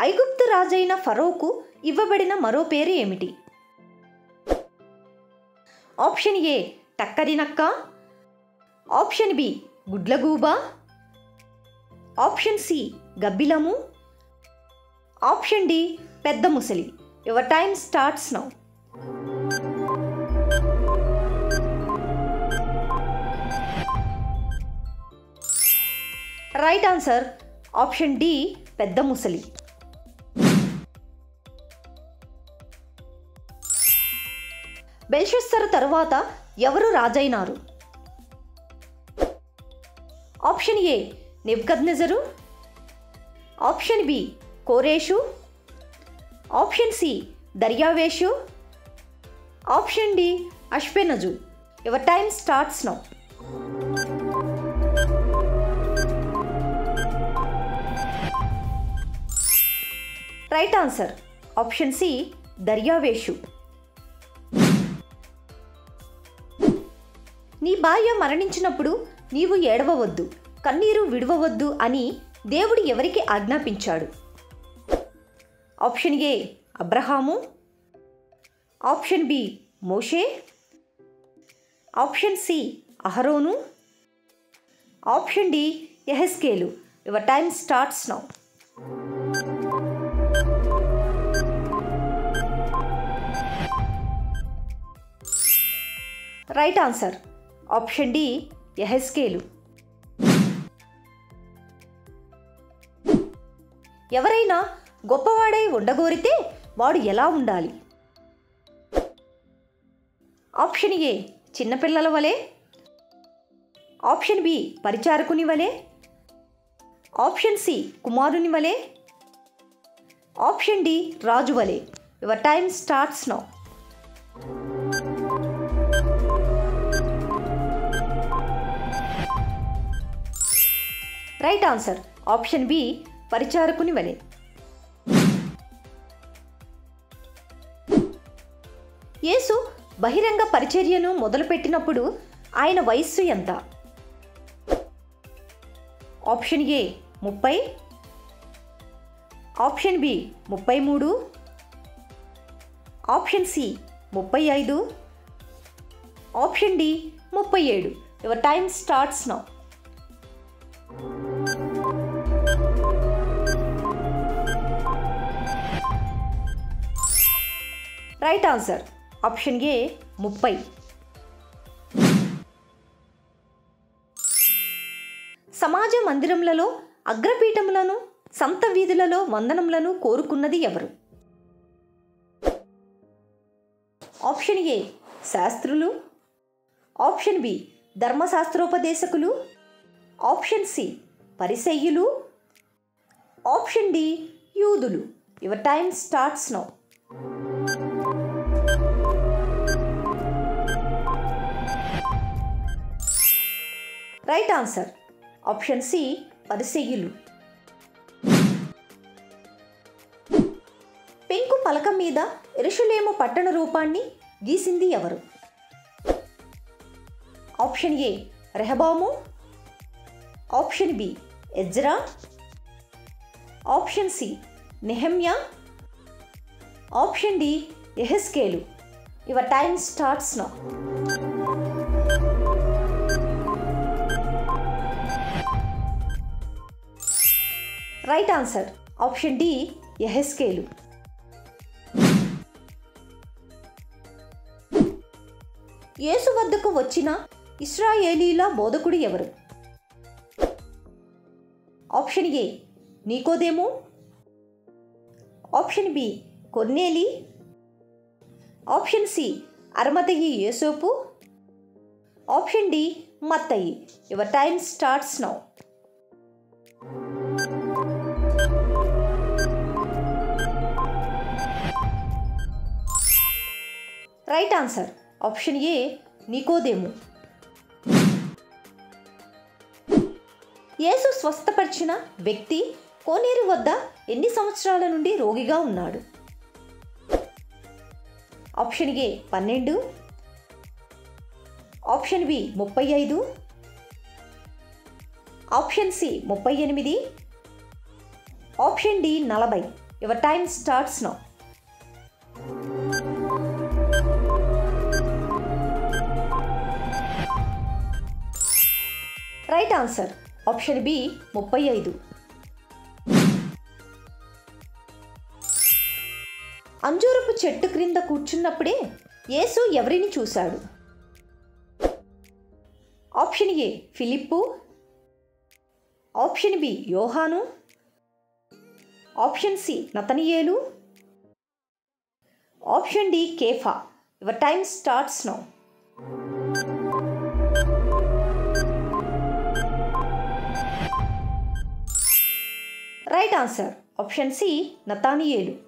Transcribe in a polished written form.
ఐగుప్తు రాజైన ఫరోకు ఇవ్వబడిన మరో పేరు ఏమిటి? ఆప్షన్ ఏ టక్కరి నక్క, ఆప్షన్ బి గుడ్లగూబ, ఆప్షన్ సి గబ్బిలము, ఆప్షన్ డి పెద్ద ముసలి. Your time starts now. Right answer option D పెద్ద ముసలి. బెల్షస్సరు తరువాత ఎవరు రాజైనారు? ఆప్షన్ ఏ నెబుకద్నెజరు, ఆప్షన్ బి కోరేషు, ఆప్షన్ సి దర్యావేషు, ఆప్షన్ డి అష్పెనజు. Your time starts now. Right answer option C దర్యావేషు. నీ భార్య మరణించినప్పుడు నీవు ఏడవవద్దు, కన్నీరు విడవవద్దు అని దేవుడు ఎవరికి ఆజ్ఞాపించాడు? ఆప్షన్ ఏ అబ్రహాము, ఆప్షన్ బి మోషే, ఆప్షన్ సి అహరోను, ఆప్షన్ డి యెహెజ్కేలు. Your time starts now. Right answer option D యెహెజ్కేలు. ఎవరైనా గొప్పవాడై ఉండగోరితే వాడు ఎలా ఉండాలి? ఆప్షన్ ఏ చిన్నపిల్లల వలె, ఆప్షన్ బి పరిచారకుని వలె, ఆప్షన్ సి కుమారుని వలె, ఆప్షన్ డి రాజు వలె. Your time starts now. Right answer option B పరిచారకుని వలె. యేసు బహిరంగ పరిచర్యను మొదలుపెట్టినప్పుడు ఆయన వయస్సు ఎంత? Option A 30, option B 33, option C 35, option D 37. Your time starts now. Right answer option A 30. సమాజ మందిరములలో అగ్రపీఠములను, సంత వీధులలో వందనములను కోరుకున్నది ఎవరు? ఆప్షన్ ఏ శాస్త్రులు, ఆప్షన్ బి ధర్మశాస్త్రోపదేశకులు, ఆప్షన్ సి పరిసయ్యులు, ఆప్షన్ డి యూదులు. Your time starts now. Right answer option C పరిసయ్యులు. పెంకు పలక మీద యెరూషలేము పట్టణ రూపాన్ని గీసింది ఎవరు? ఆప్షన్ ఏ రెహబాము, ఆప్షన్ బి ఎజ్రా, ఆప్షన్ సి నెహెమ్యా, ఆప్షన్ డి యెహెజ్కేలు. Your time starts now. Right answer option D యెహెజ్కేలు. యేసు వద్దకు వచ్చిన ఇశ్రాయేలీల బోధకుడు ఎవరు? ఆప్షన్ ఏ నీకోదేము, ఆప్షన్ బి కొర్నేలి, ఆప్షన్ సి అర్మతయి యోసేపు, ఆప్షన్ డి మత్తయి. Your time starts now. Right answer option A నీకోదేము. యేసు స్వస్థపరిచిన వ్యక్తి కోనేరు వద్ద ఎన్ని సంవత్సరాల నుండి రోగిగా ఉన్నాడు? Option A 12, option B 35, option C 38, option D 40. Your time starts now. Right answer option B 35. అంజూరపు చెట్టు క్రింద కూర్చున్నప్పుడే యేసు ఎవరిని చూశాడు? ఆప్షన్ ఏ ఫిలిప్పు, ఆప్షన్ బి యోహాను, ఆప్షన్ సి నతనియేలు, ఆప్షన్ డి కేఫా. Your time starts now. Right answer option C Nathanael.